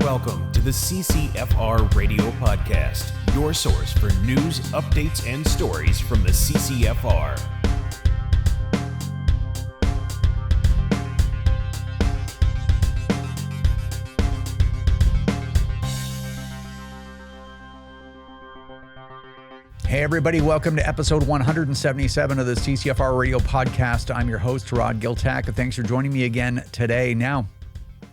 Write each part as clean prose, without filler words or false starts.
Welcome to the CCFR Radio Podcast, your source for news, updates, and stories from the CCFR. Hey everybody, welcome to episode 177 of the CCFR Radio Podcast. I'm your host, Giltaca. Thanks for joining me again today. Now,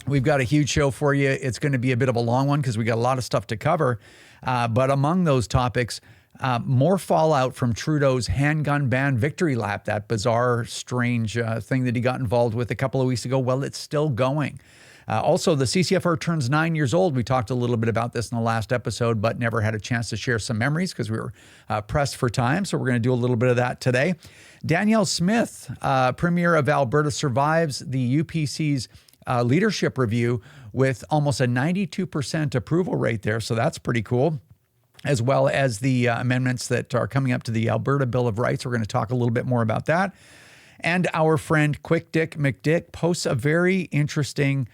we've got a huge show for you. It's going to be a bit of a long one because we got a lot of stuff to cover. But among those topics, more fallout from Trudeau's handgun ban victory lap, that bizarre, strange thing that he got involved with a couple of weeks ago. Well, it's still going. Also, the CCFR turns 9 years old. We talked a little bit about this in the last episode, but never had a chance to share some memories because we were pressed for time. So we're going to do a little bit of that today. Danielle Smith, Premier of Alberta, survives the UPC's leadership review with almost a 92% approval rate there. So that's pretty cool, as well as the amendments that are coming up to the Alberta Bill of Rights. We're going to talk a little bit more about that. And our friend Dick McDick posts a very interesting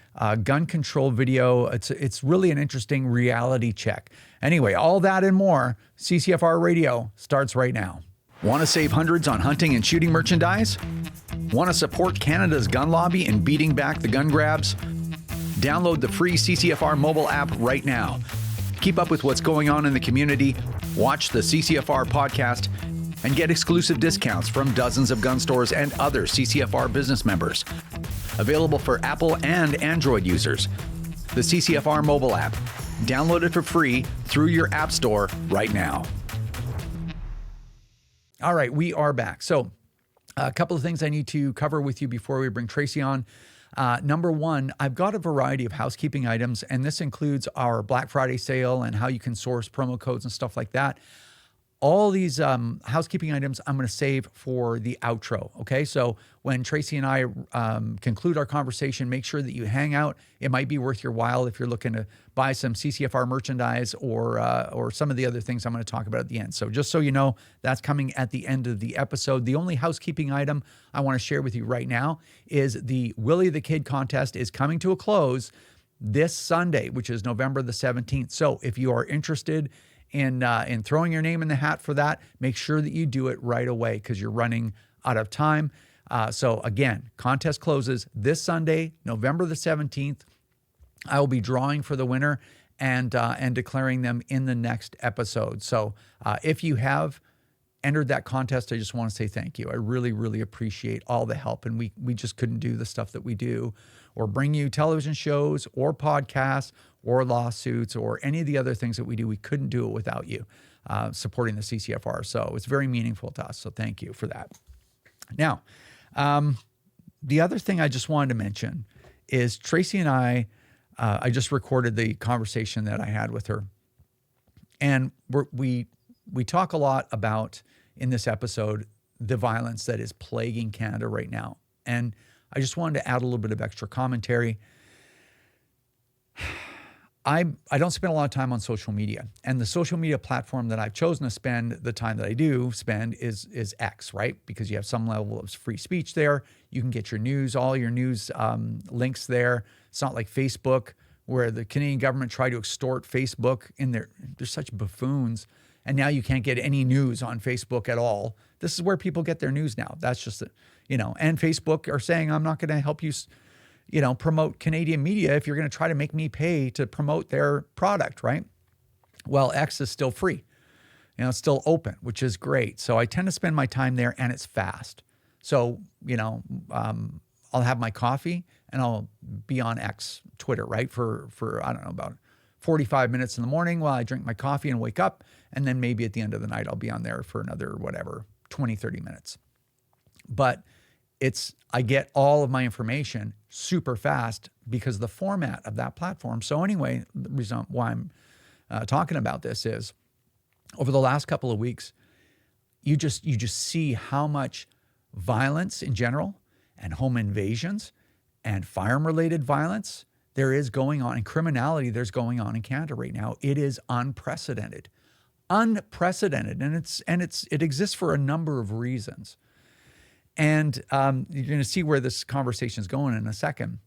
gun control video. It's really an interesting reality check. Anyway, all that and more, CCFR Radio starts right now. Want to save hundreds on hunting and shooting merchandise? Want to support Canada's gun lobby in beating back the gun grabs? Download the free CCFR mobile app right now. Keep up with what's going on in the community, watch the CCFR podcast, and get exclusive discounts from dozens of gun stores and other CCFR business members. Available for Apple and Android users. The CCFR mobile app. Download it for free through your app store right now. All right, we are back. So a couple of things I need to cover with you before we bring Tracy on. Number one, I've got a variety of housekeeping items, and this includes our Black Friday sale and how you can source promo codes and stuff like that. All these housekeeping items I'm going to save for the outro, okay? So when Tracy and I conclude our conversation, make sure that you hang out. It might be worth your while if you're looking to buy some CCFR merchandise or some of the other things I'm going to talk about at the end. So just so you know, that's coming at the end of the episode. The only housekeeping item I want to share with you right now is the Willie the Kid contest is coming to a close this Sunday, which is November the 17th. So if you are interested in throwing your name in the hat for that, make sure that you do it right away because you're running out of time. So again, contest closes this Sunday, November the 17th. I will be drawing for the winner and declaring them in the next episode. So if you have entered that contest, I just want to say thank you. I really, really appreciate all the help. And we just couldn't do the stuff that we do or bring you television shows or podcasts or lawsuits or any of the other things that we do. We couldn't do it without you supporting the CCFR. So it's very meaningful to us. So thank you for that. Now, the other thing I just wanted to mention is Tracy and I just recorded the conversation that I had with her. And we talk a lot about, in this episode, the violence that is plaguing Canada right now. And I just wanted to add a little bit of extra commentary. I don't spend a lot of time on social media, and the social media platform that I've chosen to spend the time that I do spend is X, right? Because you have some level of free speech there. You can get your news, all your news links there. It's not like Facebook, where the Canadian government tried to extort Facebook in their, they're such buffoons, and now you can't get any news on Facebook at all. This is where people get their news now. That's just, and Facebook are saying, I'm not going to help you promote Canadian media if you're going to try to make me pay to promote their product, right? Well, X is still free. It's still open, which is great. So I tend to spend my time there, and it's fast. So, I'll have my coffee and I'll be on X, Twitter, right? For I don't know, about 45 minutes in the morning while I drink my coffee and wake up. And then maybe at the end of the night, I'll be on there for another, 20, 30 minutes. But I get all of my information super fast because of the format of that platform. So anyway, the reason why I'm talking about this is over the last couple of weeks, you just see how much violence in general and home invasions and firearm-related violence there is going on, and criminality there's going on in Canada right now. It is unprecedented, and it exists for a number of reasons. And you're going to see where this conversation is going in a second.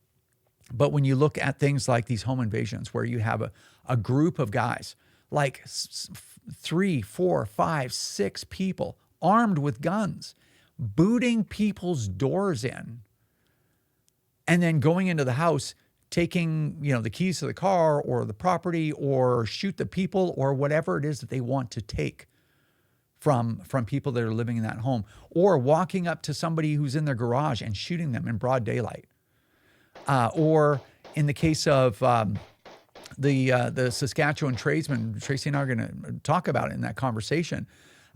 But when you look at things like these home invasions, where you have a group of guys, like 3, 4, 5, 6 people armed with guns, booting people's doors in, and then going into the house, taking, the keys to the car or the property, or shoot the people, or whatever it is that they want to take from people that are living in that home, or walking up to somebody who's in their garage and shooting them in broad daylight. Or in the case of the Saskatchewan tradesman, Tracy and I are going to talk about it in that conversation,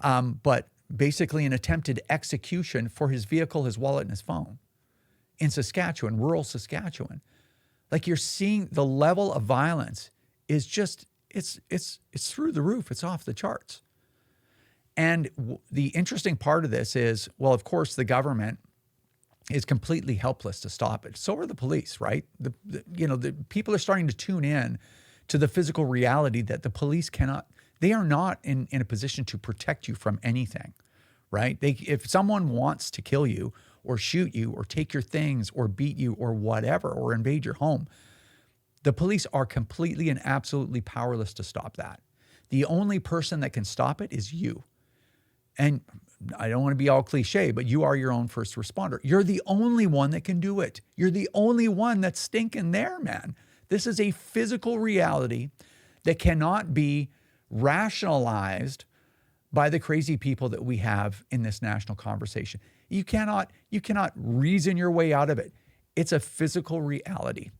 but basically an attempted execution for his vehicle, his wallet, and his phone in Saskatchewan, rural Saskatchewan. Like, you're seeing the level of violence is just, it's through the roof. It's off the charts. And the interesting part of this is, well, of course, the government is completely helpless to stop it. So are the police, right? The people are starting to tune in to the physical reality that the police they are not in a position to protect you from anything, right? If someone wants to kill you or shoot you or take your things or beat you or whatever, or invade your home, the police are completely and absolutely powerless to stop that. The only person that can stop it is you. And I don't want to be all cliche, but you are your own first responder. You're the only one that can do it. You're the only one that's stinking there, man. This is a physical reality that cannot be rationalized by the crazy people that we have in this national conversation. You cannot reason your way out of it. It's a physical reality.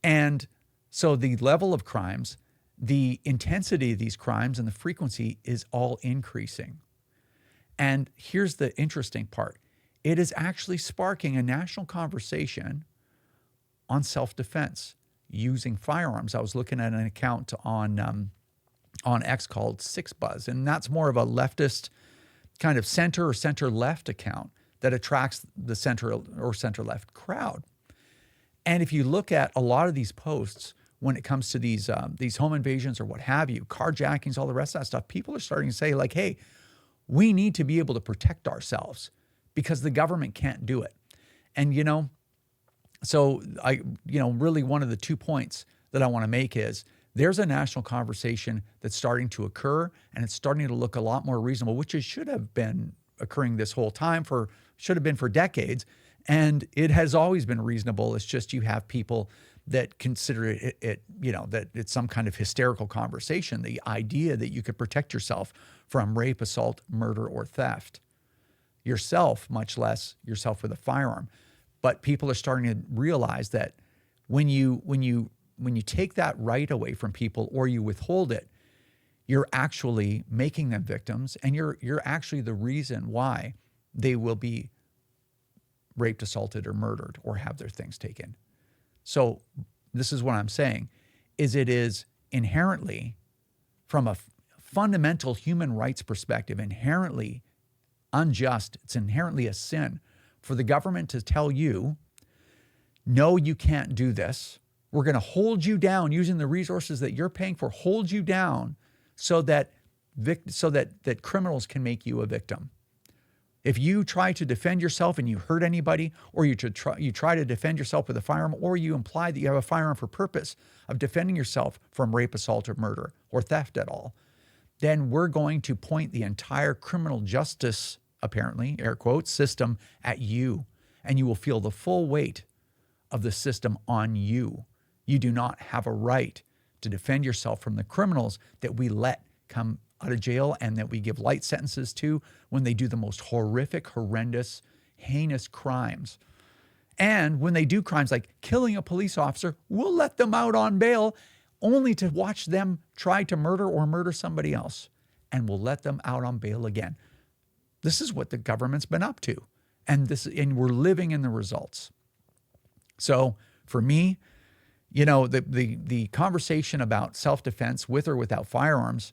And so the level of crimes, the intensity of these crimes, and the frequency is all increasing. And here's the interesting part. It is actually sparking a national conversation on self-defense using firearms. I was looking at an account on X called 𝐥𝐿𝐼, and that's more of a leftist kind of center or center-left account that attracts the center or center-left crowd. And if you look at a lot of these posts, when it comes to these home invasions or what have you, carjackings, all the rest of that stuff, people are starting to say, like, hey, we need to be able to protect ourselves because the government can't do it. And, so really one of the 2 points that I want to make is there's a national conversation that's starting to occur, and it's starting to look a lot more reasonable, which it should have been occurring this whole time should have been for decades. And it has always been reasonable. It's just you have people that consider it that it's some kind of hysterical conversation, the idea that you could protect yourself from rape, assault, murder, or theft yourself, much less yourself with a firearm. But people are starting to realize that when you take that right away from people, or you withhold it, you're actually making them victims, and you're actually the reason why they will be raped, assaulted, or murdered, or have their things taken. So this is what I'm saying, is it is inherently, from a fundamental human rights perspective, inherently unjust. It's inherently a sin for the government to tell you, no, you can't do this. We're going to hold you down using the resources that you're paying for, hold you down so that criminals can make you a victim. If you try to defend yourself and you hurt anybody, or you try to defend yourself with a firearm, or you imply that you have a firearm for purpose of defending yourself from rape, assault, or murder, or theft at all, then we're going to point the entire criminal justice, apparently, air quotes, system at you, and you will feel the full weight of the system on you. You do not have a right to defend yourself from the criminals that we let come out of jail and that we give light sentences to when they do the most horrific, horrendous, heinous crimes. And when they do crimes like killing a police officer, we'll let them out on bail only to watch them try to murder or murder somebody else. And we'll let them out on bail again. This is what the government's been up to. And we're living in the results. So for me, the conversation about self-defense with or without firearms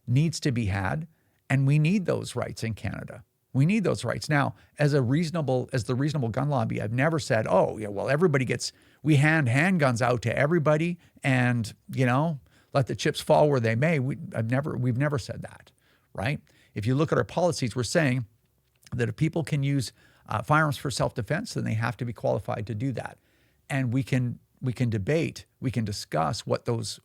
needs to be had, and we need those rights in Canada. We need those rights. Now, as the reasonable gun lobby, I've never said, oh, yeah, well, we hand handguns out to everybody and, let the chips fall where they may. We've never said that, right? If you look at our policies, we're saying that if people can use firearms for self-defense, then they have to be qualified to do that. and we can debate, we can discuss what those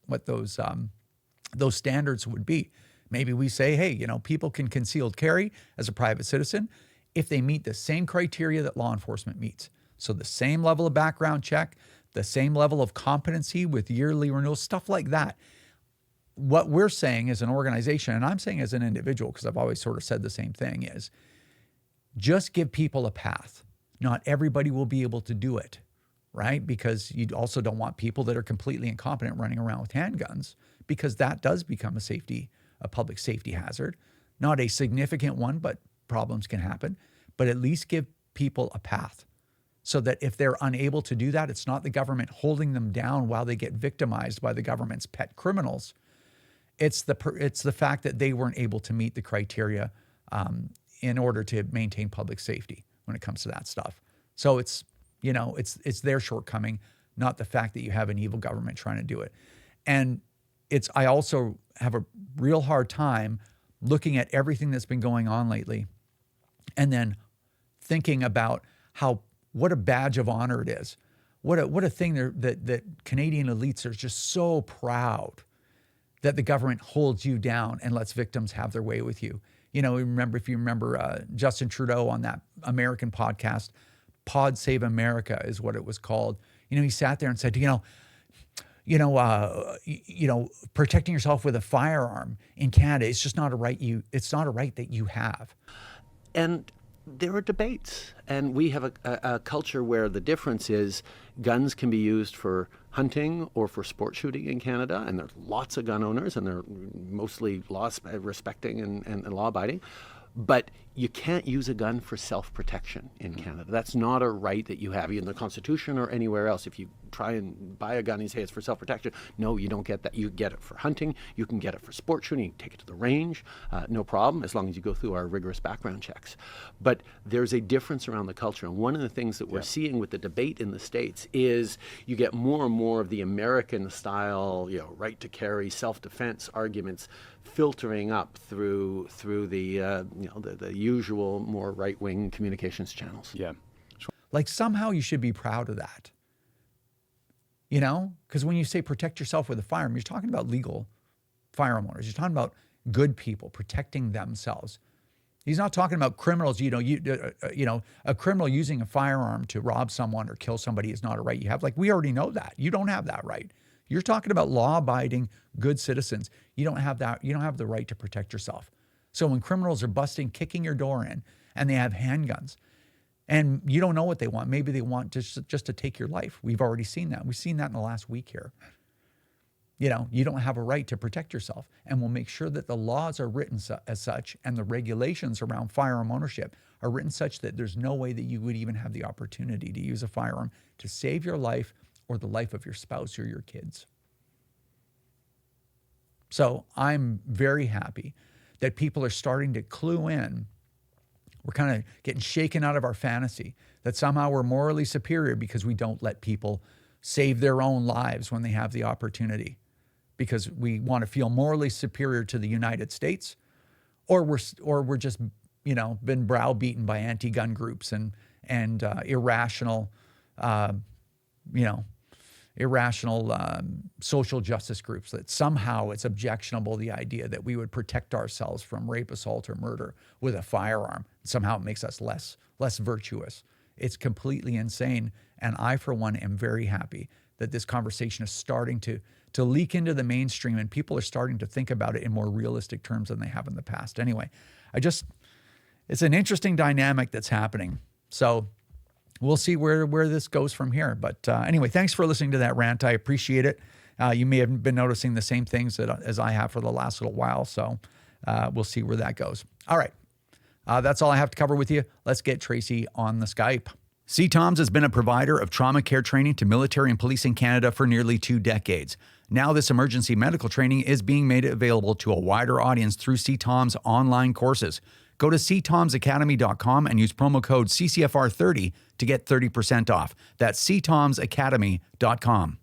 standards would be. Maybe we say, hey, people can concealed carry as a private citizen if they meet the same criteria that law enforcement meets. So the same level of background check, the same level of competency with yearly renewals, stuff like that. What we're saying as an organization, and I'm saying as an individual, because I've always sort of said the same thing, is just give people a path. Not everybody will be able to do it, right? Because you also don't want people that are completely incompetent running around with handguns, because that does become a public safety hazard. Not a significant one, but problems can happen. But at least give people a path so that if they're unable to do that, it's not the government holding them down while they get victimized by the government's pet criminals. It's the fact that they weren't able to meet the criteria in order to maintain public safety when it comes to that stuff. So it's their shortcoming, not the fact that you have an evil government trying to do it. And I also have a real hard time looking at everything that's been going on lately and then thinking about what a badge of honor it is. What a thing that Canadian elites are just so proud that the government holds you down and lets victims have their way with you. If you remember Justin Trudeau on that American podcast, Pod Save America is what it was called. He sat there and said, protecting yourself with a firearm in Canada, it's just not a right that you have. And there are debates, and we have a culture where the difference is guns can be used for hunting or for sport shooting in Canada, and there's lots of gun owners, and they're mostly law-respecting and law-abiding. But you can't use a gun for self-protection in Canada. That's not a right that you have in the Constitution or anywhere else. If you try and buy a gun and say it's for self-protection, no, you don't get that. You get it for hunting. You can get it for sport shooting. You can take it to the range, no problem, as long as you go through our rigorous background checks. But there's a difference around the culture. And one of the things that we're seeing with the debate in the States is you get more and more of the American-style, right to carry, self-defense arguments filtering up through the usual more right-wing communications channels. Yeah. Like somehow you should be proud of that. Because when you say protect yourself with a firearm, you're talking about legal firearm owners. You're talking about good people protecting themselves. He's not talking about criminals. A criminal using a firearm to rob someone or kill somebody is not a right you have. Like, we already know that. You don't have that right. You're talking about law-abiding, good citizens. You don't have that. You don't have the right to protect yourself. So when criminals are kicking your door in, and they have handguns, and you don't know what they want. Maybe they want just to take your life. We've already seen that. We've seen that in the last week here. You don't have a right to protect yourself. And we'll make sure that the laws are written as such, and the regulations around firearm ownership are written such that there's no way that you would even have the opportunity to use a firearm to save your life or the life of your spouse or your kids. So I'm very happy that people are starting to clue in. We're kind of getting shaken out of our fantasy that somehow we're morally superior because we don't let people save their own lives when they have the opportunity, because we want to feel morally superior to the United States, or we're just been browbeaten by anti-gun groups and irrational social justice groups, that somehow it's objectionable, the idea that we would protect ourselves from rape, assault, or murder with a firearm. Somehow it makes us less virtuous. It's completely insane. And I, for one, am very happy that this conversation is starting to leak into the mainstream, and people are starting to think about it in more realistic terms than they have in the past. Anyway, it's an interesting dynamic that's happening. So we'll see where this goes from here. But anyway, thanks for listening to that rant. I appreciate it. You may have been noticing the same things as I have for the last little while. So we'll see where that goes. All right. That's all I have to cover with you. Let's get Tracy on the Skype. 𝐂𝐂𝐿𝐷 has been a provider of trauma care training to military and police in Canada for nearly 2 decades. Now this emergency medical training is being made available to a wider audience through 𝐂𝐂𝐿𝐷's online courses. Go to 𝐂𝐂𝐿𝐷sacademy.com and use promo code CCFR30 to get 30% off. That's 𝐂𝐂𝐿𝐷sacademy.com.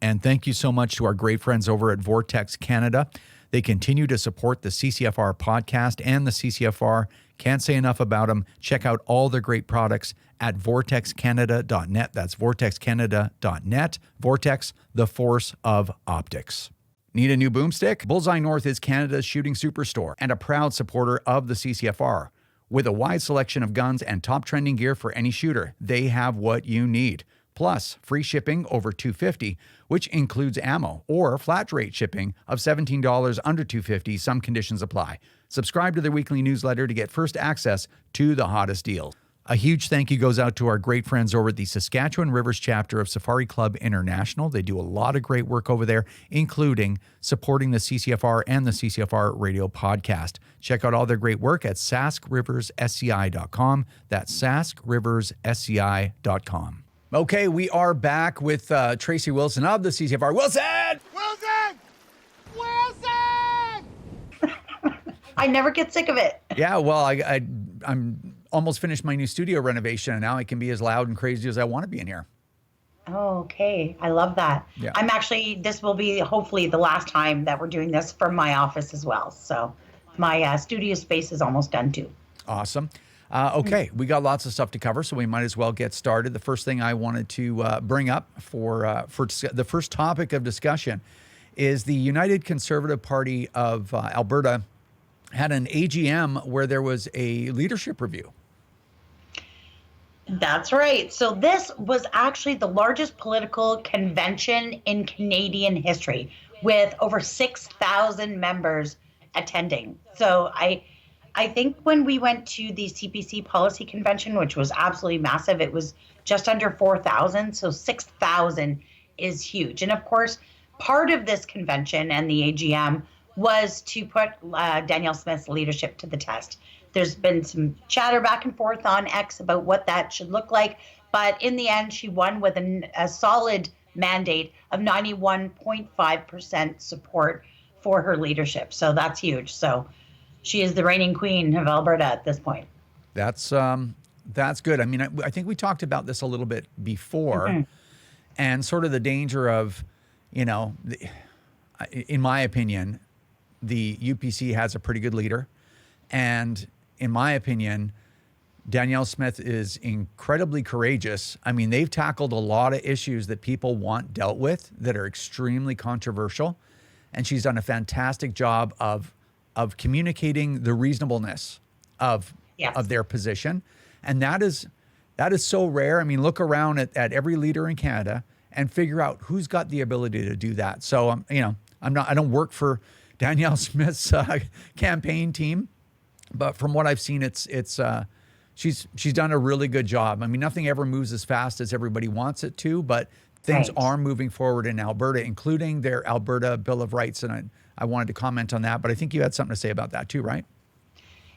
And thank you so much to our great friends over at Vortex Canada. They continue to support the CCFR podcast and the CCFR Can't say enough about them. Check out all their great products at vortexcanada.net. That's vortexcanada.net. Vortex, the force of optics. Need a new boomstick? Bullseye North is Canada's shooting superstore and a proud supporter of the CCFR. With a wide selection of guns and top trending gear for any shooter, they have what you need. Plus, free shipping over $250, which includes ammo, or flat rate shipping of $17 under $250. Some conditions apply. Subscribe to their weekly newsletter to get first access to the hottest deals. A huge thank you goes out to our great friends over at the Saskatchewan Rivers chapter of Safari Club International. They do a lot of great work over there, including supporting the CCFR and the CCFR radio podcast. Check out all their great work at saskriversSCI.com. That's saskriversSCI.com. Okay, we are back with Tracy Wilson of the CCFR. Wilson! Wilson! Wilson! I never get sick of it. Yeah, well, I'm almost finished my new studio renovation, and now I can be as loud and crazy as I want to be in here. Oh, okay. I love that. Yeah. This will be hopefully the last time that we're doing this from my office as well. So my studio space is almost done too. Awesome. Okay, we got lots of stuff to cover, so we might as well get started. The first thing I wanted to bring up for the first topic of discussion is the United Conservative Party of Alberta had an AGM where there was a leadership review. That's right. So this was actually the largest political convention in Canadian history, with over 6,000 members attending. So I think when we went to the CPC policy convention, which was absolutely massive, it was just under 4,000. So 6,000 is huge. And of course, part of this convention and the AGM was to put Danielle Smith's leadership to the test. There's been some chatter back and forth on X about what that should look like. But in the end, she won with a solid mandate of 91.5% support for her leadership. So that's huge. So she is the reigning queen of Alberta at this point. That's good. I mean, I think we talked about this a little bit before, and sort of the danger of, in my opinion, the UPC has a pretty good leader. And in my opinion, Danielle Smith is incredibly courageous. I mean, they've tackled a lot of issues that people want dealt with that are extremely controversial. And she's done a fantastic job of communicating the reasonableness of their position. And that is so rare. I mean, look around at every leader in Canada and figure out who's got the ability to do that. So, I don't work for Danielle Smith's campaign team, but from what I've seen, she's done a really good job. I mean, nothing ever moves as fast as everybody wants it to, but things are moving forward in Alberta, including their Alberta Bill of Rights. And I wanted to comment on that, but I think you had something to say about that too, right?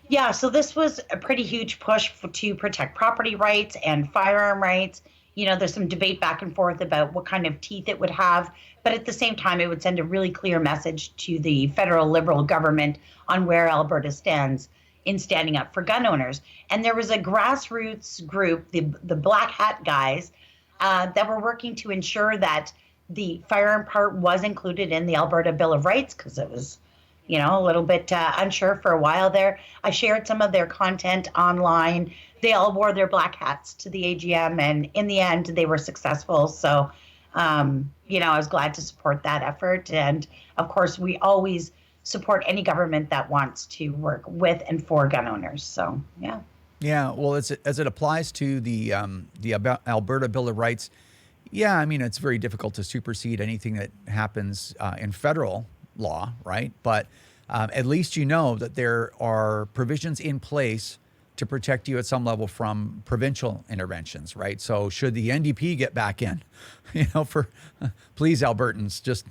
Yeah, so this was a pretty huge push to protect property rights and firearm rights. There's some debate back and forth about what kind of teeth it would have, but at the same time, it would send a really clear message to the federal Liberal government on where Alberta stands in standing up for gun owners. And there was a grassroots group, the Black Hat guys, that were working to ensure that the firearm part was included in the Alberta Bill of Rights, because it was, a little bit unsure for a while there. I shared some of their content online. They all wore their black hats to the AGM, and in the end, they were successful. So, I was glad to support that effort. And of course, we always support any government that wants to work with and for gun owners. So, yeah. Yeah, well, as it applies to the Alberta Bill of Rights, yeah, I mean, it's very difficult to supersede anything that happens in federal law, right? But at least you know that there are provisions in place to protect you at some level from provincial interventions, right? So should the NDP get back in, please, Albertans, just,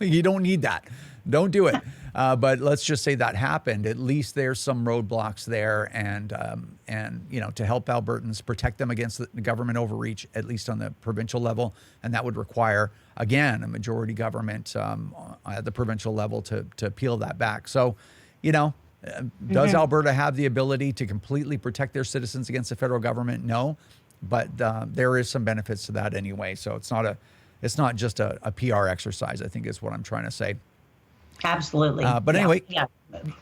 you don't need that. Don't do it. But let's just say that happened. At least there's some roadblocks there, and to help Albertans, protect them against the government overreach, at least on the provincial level, and that would require, again, a majority government at the provincial level to peel that back. So, does Alberta have the ability to completely protect their citizens against the federal government? No, but there is some benefits to that anyway. So it's not just a PR exercise, I think is what I'm trying to say. Absolutely. But anyway,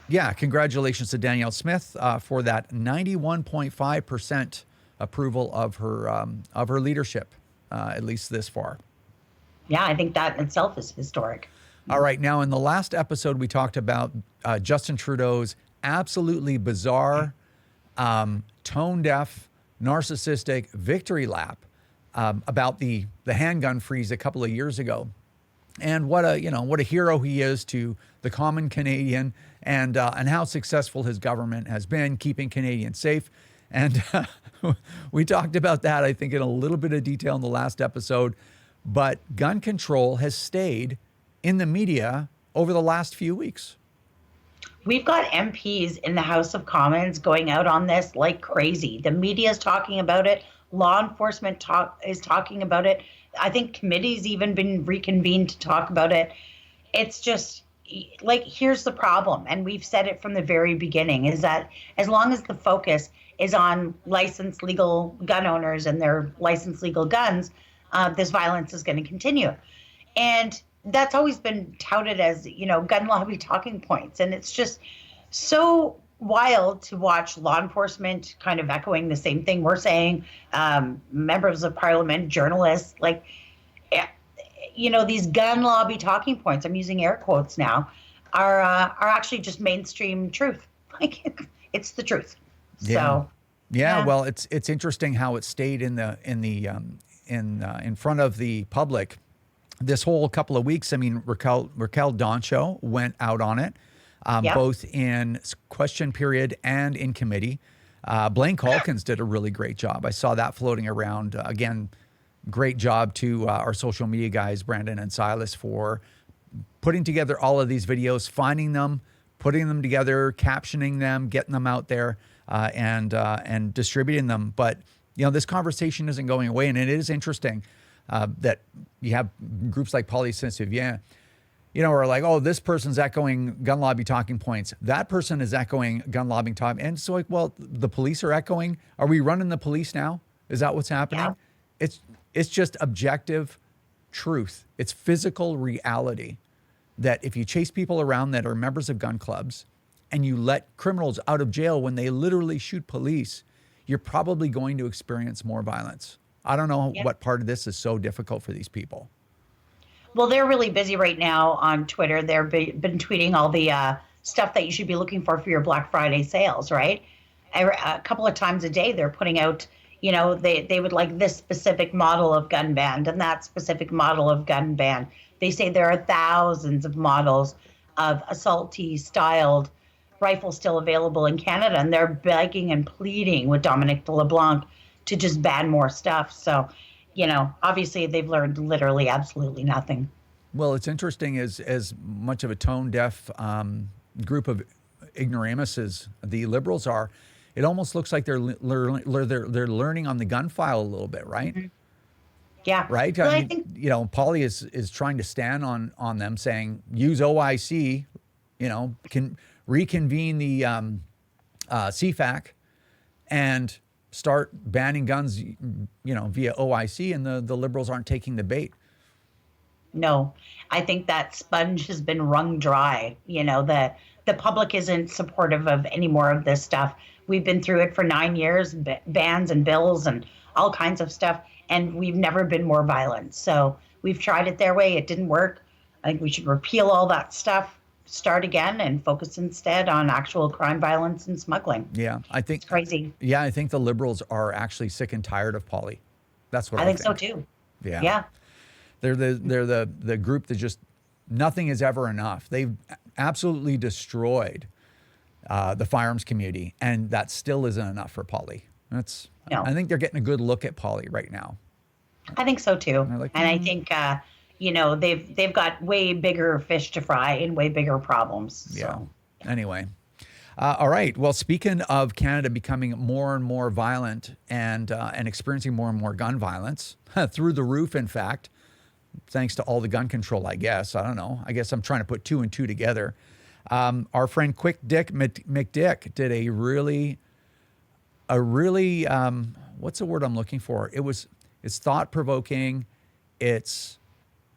Yeah, congratulations to Danielle Smith for that 91.5% approval of her leadership, at least this far. Yeah, I think that in itself is historic. All right, now in the last episode, we talked about Justin Trudeau's absolutely bizarre, tone-deaf, narcissistic victory lap about the handgun freeze a couple of years ago, and what a hero he is to the common Canadian, and how successful his government has been keeping Canadians safe. And we talked about that, I think, in a little bit of detail in the last episode. But gun control has stayed in the media over the last few weeks. We've got MPs in the House of Commons going out on this like crazy. The media is talking about it. Law enforcement is talking about it. I think committees even been reconvened to talk about it. It's just like, here's the problem. And we've said it from the very beginning, is that as long as the focus is on licensed legal gun owners and their licensed legal guns, this violence is going to continue. And that's always been touted as, gun lobby talking points. And it's just so wild to watch law enforcement kind of echoing the same thing we're saying, members of parliament, journalists, these gun lobby talking points, I'm using air quotes now, are actually just mainstream truth. Like, it's the truth. Yeah. So yeah, well, it's interesting how it stayed in front of the public this whole couple of weeks. I mean, Raquel Doncho went out on it, both in question period and in committee. Blaine Calkins did a really great job. I saw that floating around. Again, great job to our social media guys, Brandon and Silas, for putting together all of these videos, finding them, putting them together, captioning them, getting them out there, and distributing them. But this conversation isn't going away, and it is interesting that you have groups like Poly Saint-Sylvain, are like, oh, this person's echoing gun lobby talking points. That person is echoing gun lobby talking. And so, well, the police are echoing. Are we running the police now? Is that what's happening? Yeah. It's just objective truth. It's physical reality that if you chase people around that are members of gun clubs and you let criminals out of jail when they literally shoot police, you're probably going to experience more violence. I don't know what part of this is so difficult for these people. Well, they're really busy right now on Twitter. They've been tweeting all the stuff that you should be looking for your Black Friday sales, right? A couple of times a day, they're putting out, they would like this specific model of gun ban and that specific model of gun ban. They say there are thousands of models of assaulty styled rifles still available in Canada, and they're begging and pleading with Dominic de LeBlanc to just ban more stuff. So, obviously they've learned literally absolutely nothing. Well, it's interesting as much of a tone-deaf group of ignoramuses the Liberals are. It almost looks like they're learning on the gun file a little bit, right? Mm-hmm. Yeah. Right? Well, I think Polly is trying to stand on them, saying use OIC, can reconvene the CFAC and start banning guns, via OIC, and the Liberals aren't taking the bait. No, I think that sponge has been wrung dry. The public isn't supportive of any more of this stuff. We've been through it for 9 years, bans and bills and all kinds of stuff, and we've never been more violent. So we've tried it their way. It didn't work. I think we should repeal all that stuff, start again, and focus instead on actual crime, violence, and smuggling. Yeah, I think it's crazy. Yeah, I think the Liberals are actually sick and tired of Polly. That's what I think so too. Yeah. They're the group that just nothing is ever enough. They've absolutely destroyed the firearms community, and that still isn't enough for Polly. I think they're getting a good look at Polly right now. I think so too. And I think they've got way bigger fish to fry and way bigger problems. Yeah. So. Anyway. All right. Well, speaking of Canada becoming more and more violent and experiencing more and more gun violence, through the roof, in fact, thanks to all the gun control, I guess. I don't know. I guess I'm trying to put two and two together. Our friend Dick McDick did a really, what's the word I'm looking for? It's thought-provoking. It's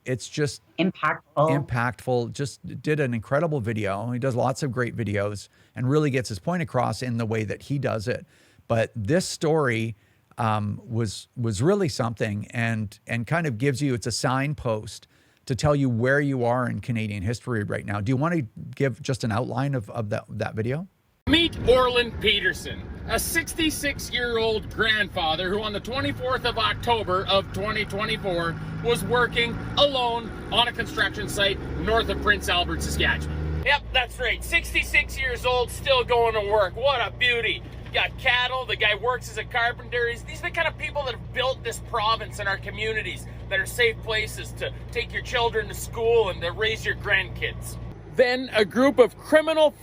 it's just impactful. Just did an incredible video. He does lots of great videos and really gets his point across in the way that he does it. But this story was really something, and kind of gives you, it's a signpost to tell you where you are in Canadian history right now. Do you want to give just an outline of that video? Meet Orland Peterson, a 66-year-old grandfather who on the 24th of October of 2024 was working alone on a construction site north of Prince Albert, Saskatchewan. Yep, that's right. 66 years old, still going to work. What a beauty. Got cattle, the guy works as a carpenter. These are the kind of people that have built this province and our communities that are safe places to take your children to school and to raise your grandkids. Then a group of criminal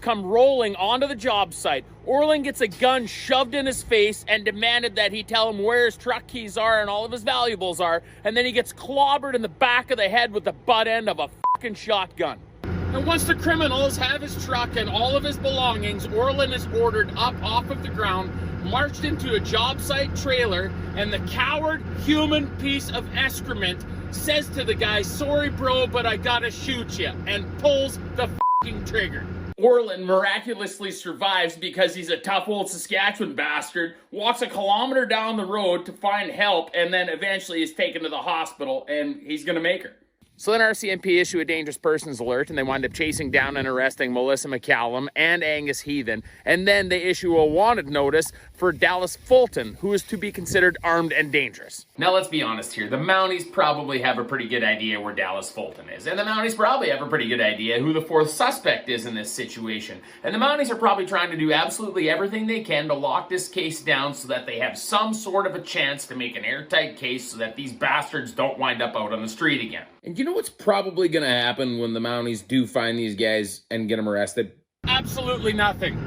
come rolling onto the job site. Orland gets a gun shoved in his face and demanded that he tell him where his truck keys are and all of his valuables are, and then he gets clobbered in the back of the head with the butt end of a fucking shotgun. And once the criminals have his truck and all of his belongings, Orland is ordered up off of the ground, marched into a job site trailer, and the coward human piece of excrement says to the guy, "Sorry bro, but I gotta shoot you," and pulls the fucking trigger. Orland miraculously survives because he's a tough old Saskatchewan bastard, walks a kilometer down the road to find help, and then eventually is taken to the hospital, and he's gonna make her. So then RCMP issue a dangerous persons alert, and they wind up chasing down and arresting Melissa McCallum and Angus Heathen. And then they issue a wanted notice for Dallas Fulton, who is to be considered armed and dangerous. Now let's be honest here. The Mounties probably have a pretty good idea where Dallas Fulton is. And the Mounties probably have a pretty good idea who the fourth suspect is in this situation. And the Mounties are probably trying to do absolutely everything they can to lock this case down so that they have some sort of a chance to make an airtight case so that these bastards don't wind up out on the street again. And you know what's probably going to happen when the Mounties do find these guys and get them arrested? Absolutely nothing.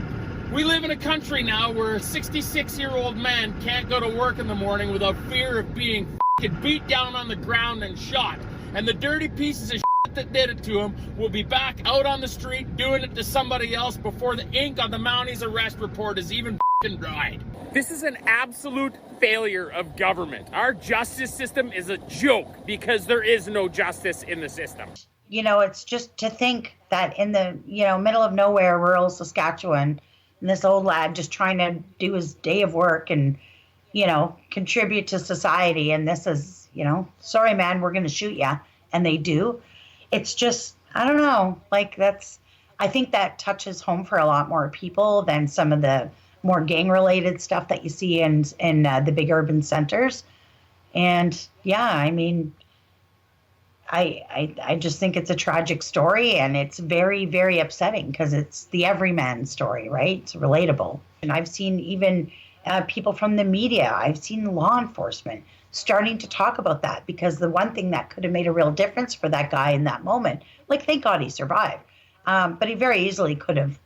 We live in a country now where a 66-year-old man can't go to work in the morning without fear of being f***ing beat down on the ground and shot. And the dirty pieces of shit that did it to him will be back out on the street doing it to somebody else before the ink on the Mounties arrest report is even f***ing dried. This is an absolute failure of government. Our justice system is a joke because there is no justice in the system. You know, it's just to think that in the, middle of nowhere, rural Saskatchewan, and this old lad just trying to do his day of work and, contribute to society. And this is, sorry, man, we're going to shoot you. And they do. It's just, I don't know, I think that touches home for a lot more people than some of the more gang-related stuff that you see in the big urban centers. And yeah, I mean, I just think it's a tragic story, and it's very, very upsetting because it's the everyman story, right? It's relatable. And I've seen even people from the media, I've seen law enforcement starting to talk about that, because the one thing that could have made a real difference for that guy in that moment, thank God he survived, but he very easily could have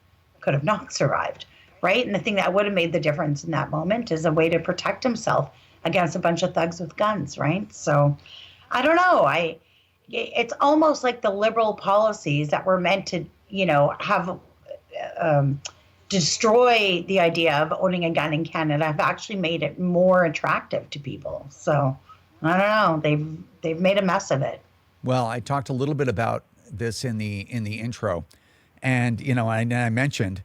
not survived. Right. And the thing that would have made the difference in that moment is a way to protect himself against a bunch of thugs with guns. Right. So I don't know. It's almost like the liberal policies that were meant to, have destroy the idea of owning a gun in Canada have actually made it more attractive to people. So I don't know. They've made a mess of it. Well, I talked a little bit about this in the intro, and, I mentioned,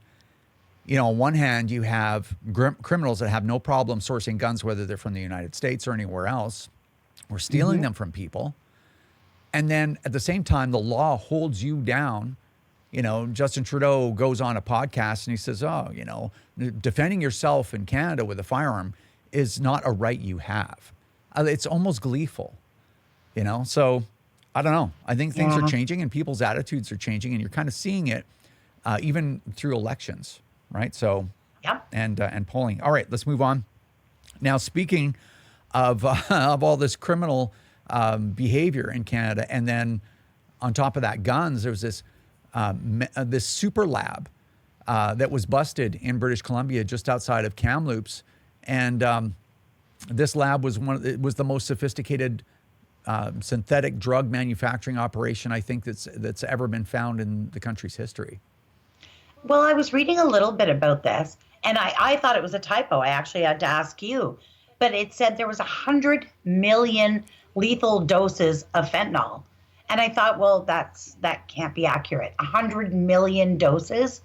on one hand, you have criminals that have no problem sourcing guns, whether they're from the United States or anywhere else, or stealing them from people. And then at the same time, the law holds you down. Justin Trudeau goes on a podcast and he says, defending yourself in Canada with a firearm is not a right you have. It's almost gleeful, So I don't know. I think things are changing and people's attitudes are changing, and you're kind of seeing it even through elections. Right. So, yep. And polling. All right, let's move on. Now, speaking of all this criminal behavior in Canada, and then on top of that, guns, there was this superlab that was busted in British Columbia, just outside of Kamloops, and this lab was was the most sophisticated synthetic drug manufacturing operation I think that's ever been found in the country's history. Well, I was reading a little bit about this, and I thought it was a typo. I actually had to ask you. But it said there was 100 million lethal doses of fentanyl. And I thought, well, that can't be accurate. 100 million doses?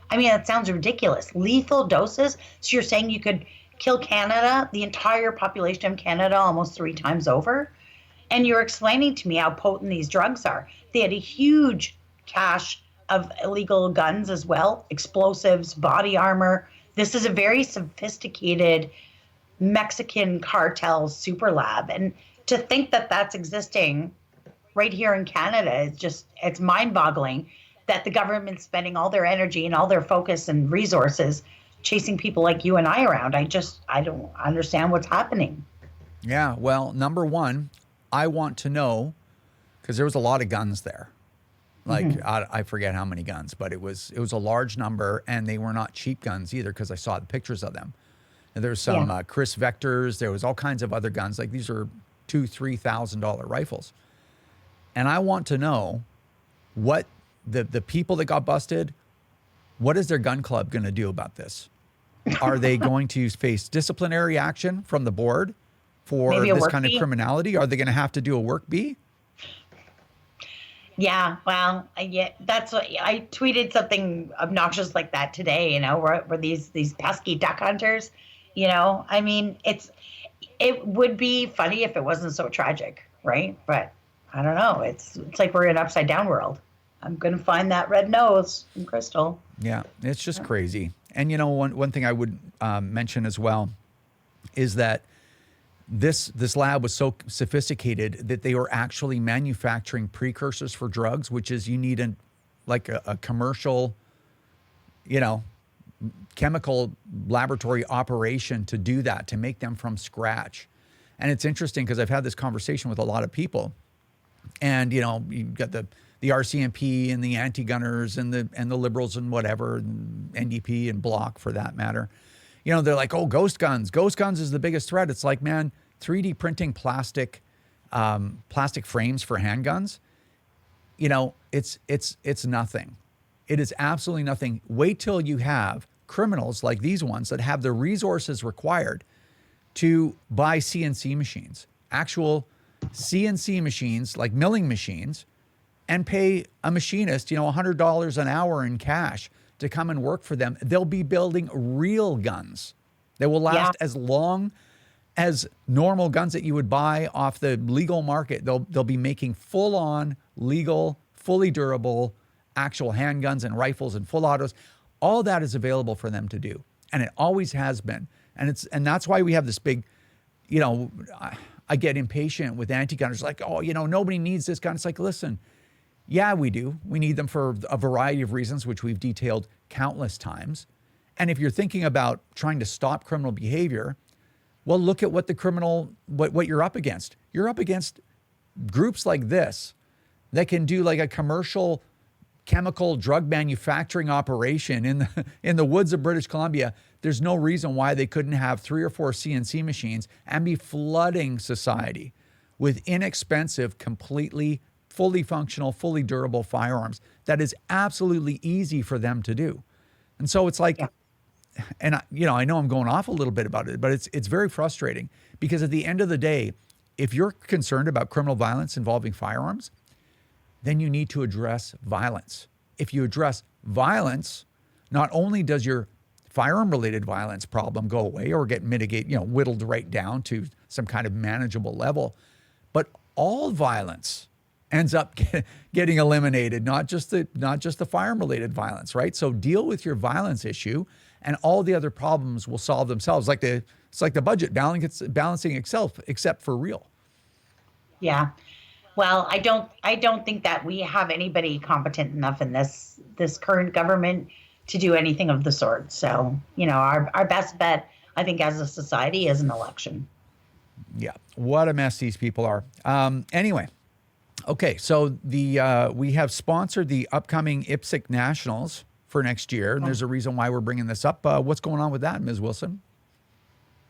I mean, that sounds ridiculous. Lethal doses? So you're saying you could kill Canada, the entire population of Canada, almost 3 times over? And you're explaining to me how potent these drugs are. They had a huge cache of illegal guns as well, explosives, body armor. This is a very sophisticated Mexican cartel superlab. And to think that that's existing right here in Canada is just, it's mind-boggling that the government's spending all their energy and all their focus and resources chasing people like you and I around. I don't understand what's happening. Yeah, well, number one, I want to know, because there was a lot of guns there. Like, I forget how many guns, but it was a large number, and they were not cheap guns either, because I saw the pictures of them. And there was some Chris Vectors. There was all kinds of other guns. Like, these are $2,000-$3,000 rifles. And I want to know what the people that got busted, what is their gun club going to do about this? Are they going to face disciplinary action from the board for this kind of criminality? Are they going to have to do a work bee? Yeah, well, that's what I tweeted something obnoxious like that today. You know, where these pesky duck hunters. You know, I mean, it would be funny if it wasn't so tragic, right? But I don't know. It's like we're in an upside down world. I'm going to find that red nose in Crystal. Yeah, it's just crazy. And, you know, one thing I would mention as well is that this lab was so sophisticated that they were actually manufacturing precursors for drugs, which is you need a commercial, you know, chemical laboratory operation to do that, to make them from scratch. And it's interesting because I've had this conversation with a lot of people, and, you know, you've got the RCMP and the anti-gunners and the liberals and whatever, and NDP and Bloc for that matter. You know, they're like, oh, ghost guns. Ghost guns is the biggest threat. It's like, man, 3D printing plastic frames for handguns, you know, it's nothing. It is absolutely nothing. Wait till you have criminals like these ones that have the resources required to buy CNC machines, actual CNC machines, like milling machines, and pay a machinist, you know, $100 an hour in cash to come and work for them. They'll be building real guns that will last as long as normal guns that you would buy off the legal market. They'll be making full-on, legal, fully durable, actual handguns and rifles and full autos. All that is available for them to do, and it always has been. And that's why we have this big, you know, I get impatient with anti-gunners, like, oh, you know, nobody needs this gun. It's like, listen, yeah, we do. We need them for a variety of reasons, which we've detailed countless times. And if you're thinking about trying to stop criminal behavior, well, look at what what you're up against. You're up against groups like this that can do like a commercial chemical drug manufacturing operation in the woods of British Columbia. There's no reason why they couldn't have 3 or 4 CNC machines and be flooding society with inexpensive, completely fully functional, fully durable firearms. That is absolutely easy for them to do. And so it's like, and I know I'm going off a little bit about it, but it's very frustrating, because at the end of the day, if you're concerned about criminal violence involving firearms, then you need to address violence. If you address violence, not only does your firearm-related violence problem go away or get whittled right down to some kind of manageable level, but all violence ends up getting eliminated, not just the firearm-related violence, right? So deal with your violence issue, and all the other problems will solve themselves. It's like the budget balancing itself, except for real. Yeah. Well, I don't think that we have anybody competent enough in this current government to do anything of the sort. So, you know, our best bet, I think, as a society, is an election. Yeah. What a mess these people are. Anyway. Okay, so we have sponsored the upcoming IPSC Nationals for next year, and there's a reason why we're bringing this up. What's going on with that, Ms. Wilson?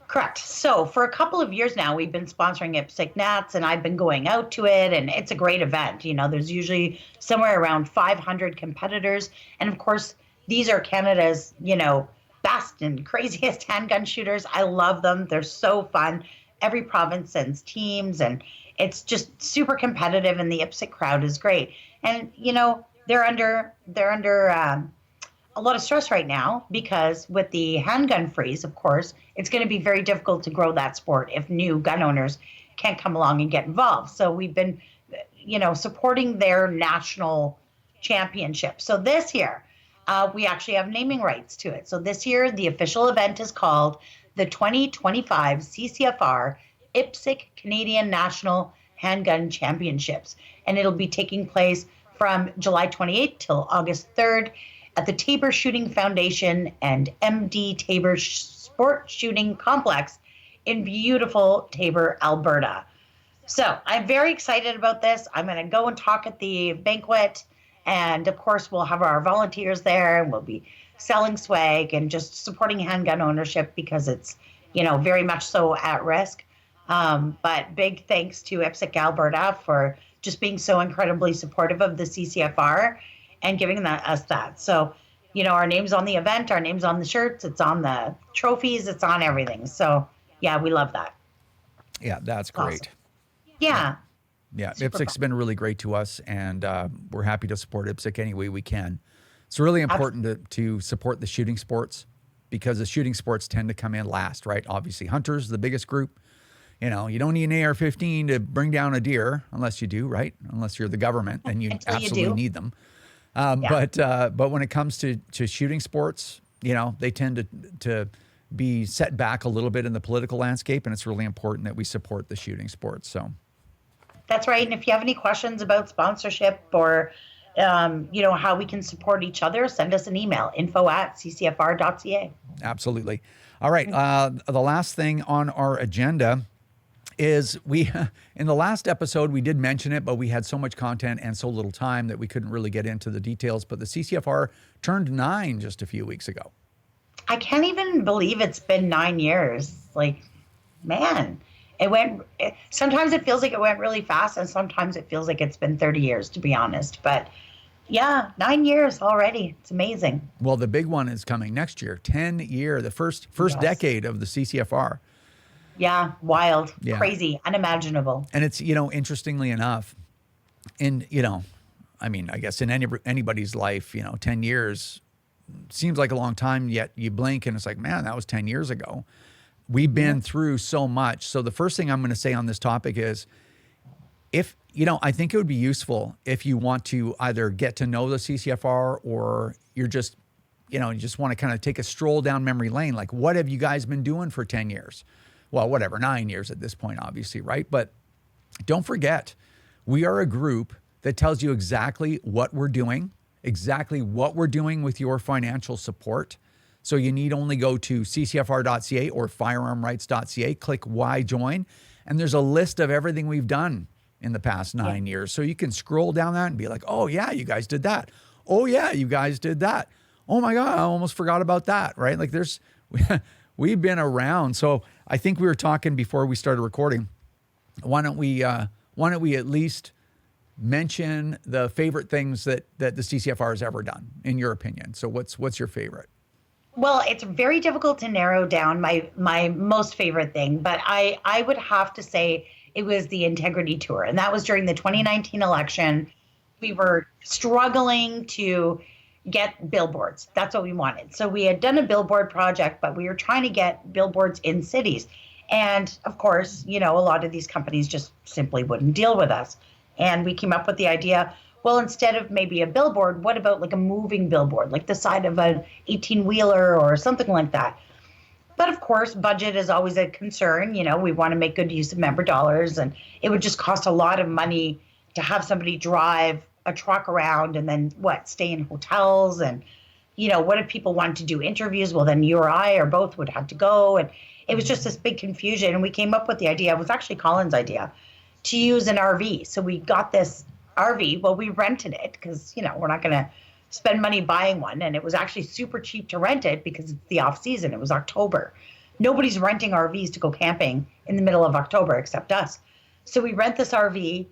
Correct. So for a couple of years now, we've been sponsoring IPSC Nats, and I've been going out to it, and it's a great event. You know, there's usually somewhere around 500 competitors, and of course, these are Canada's, you know, best and craziest handgun shooters. I love them. They're so fun. every province sends teams, and it's just super competitive, and the IPSC crowd is great. And, they're under a lot of stress right now because with the handgun freeze, of course, it's going to be very difficult to grow that sport if new gun owners can't come along and get involved. So we've been, supporting their national championship. So this year, we actually have naming rights to it. So this year, the official event is called the 2025 CCFR IPSC Canadian National Handgun Championships. And it'll be taking place from July 28th till August 3rd at the Tabor Shooting Foundation and MD Tabor Sport Shooting Complex in beautiful Tabor, Alberta. So I'm very excited about this. I'm going to go and talk at the banquet. And of course, we'll have our volunteers there, and we'll be selling swag and just supporting handgun ownership because it's, very much so at risk. But big thanks to IPSC Alberta for just being so incredibly supportive of the CCFR and giving us that. So, our name's on the event, our name's on the shirts, it's on the trophies, it's on everything. So, yeah, we love that. Yeah, that's great. Awesome. Yeah. Yeah, Super IPSC's been really great to us, and we're happy to support IPSC any way we can. It's really important to support the shooting sports because the shooting sports tend to come in last, right? Obviously, hunters, the biggest group. You don't need an AR-15 to bring down a deer, unless you do, right? Unless you're the government, and you absolutely need them. But when it comes to shooting sports, they tend to be set back a little bit in the political landscape, and it's really important that we support the shooting sports. So that's right. And if you have any questions about sponsorship or how we can support each other, send us an email, info@ccfr.ca. Absolutely. All right. The last thing on our agenda is in the last episode, we did mention it, but we had so much content and so little time that we couldn't really get into the details. But the CCFR turned 9 just a few weeks ago. I can't even believe it's been 9 years. Like, man, sometimes it feels like it went really fast, and sometimes it feels like it's been 30 years, to be honest. But yeah, 9 years already. It's amazing. Well, the big one is coming next year, 10-year, the first decade of the CCFR. Yeah, wild, crazy, unimaginable. And it's, interestingly enough, I guess in anybody's life, 10 years seems like a long time, yet you blink and it's like, man, that was 10 years ago. We've been through so much. So the first thing I'm going to say on this topic is I think it would be useful if you want to either get to know the CCFR or you're just, you just want to kind of take a stroll down memory lane. Like, what have you guys been doing for 10 years? Well, whatever, 9 years at this point, obviously, right? But don't forget, we are a group that tells you exactly what we're doing with your financial support. So you need only go to ccfr.ca or firearmrights.ca, click Why Join, and there's a list of everything we've done in the past 9 years. So you can scroll down that and be like, oh yeah, you guys did that. Oh yeah, you guys did that. Oh my God, I almost forgot about that, right? Like we've been around. So I think we were talking before we started recording. Why don't we at least mention the favorite things that the CCFR has ever done, in your opinion? So what's your favorite? Well, it's very difficult to narrow down my most favorite thing, but I would have to say it was the Integrity Tour. And that was during the 2019 election. We were struggling to get billboards. That's what we wanted. So we had done a billboard project, but we were trying to get billboards in cities. And of course, a lot of these companies just simply wouldn't deal with us. And we came up with the idea, well, instead of maybe a billboard, what about like a moving billboard, like the side of an 18-wheeler or something like that? But of course, budget is always a concern. We want to make good use of member dollars, and it would just cost a lot of money to have somebody drive a truck around and then stay in hotels. And, what if people wanted to do interviews? Well, then you or I or both would have to go. And it was just this big confusion. And we came up with the idea, it was actually Colin's idea, to use an RV. So we got this RV. Well, we rented it because, we're not going to spend money buying one. And it was actually super cheap to rent it because it's the off season. It was October. Nobody's renting RVs to go camping in the middle of October except us. So we rent this RV,